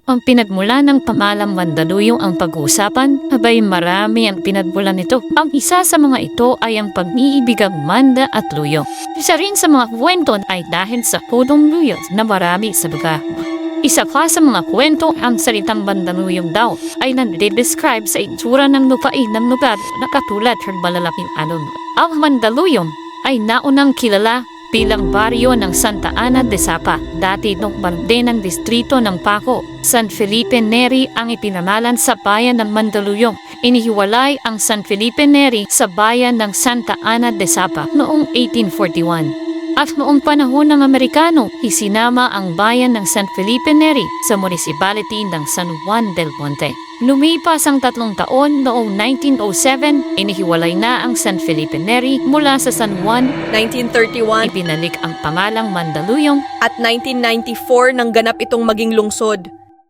Ang pinagmula ng pamalang Mandaluyong ang pag-uusapan, abay marami ang pinagmula nito. Ang isa sa mga ito ay ang pag-iibigang Manda at Luyong. Isa rin sa mga kwento ay dahil sa pudong Luyong na marami sa lugar. Isa pa sa mga kwento, ang salitang Mandaluyong daw ay nandidescribe sa itsura ng lupain ng lugar na katulad ng malalaking alon. Ang Mandaluyong ay naunang kilala bilang baryo ng Santa Ana de Sapa, dati nung bande ng distrito ng Paco. San Felipe Neri ang ipinamalan sa bayan ng Mandaluyong. Inihiwalay ang San Felipe Neri sa bayan ng Santa Ana de Sapa noong 1841. At noong panahon ng Amerikano, isinama ang bayan ng San Felipe Neri sa municipality ng San Juan del Monte. Lumipas ang 3 taon noong 1907, inihiwalay na ang San Felipe Neri mula sa San Juan. 1931 Ibinalik ang pamalang Mandaluyong at 1994 nang ganap itong maging lungsod.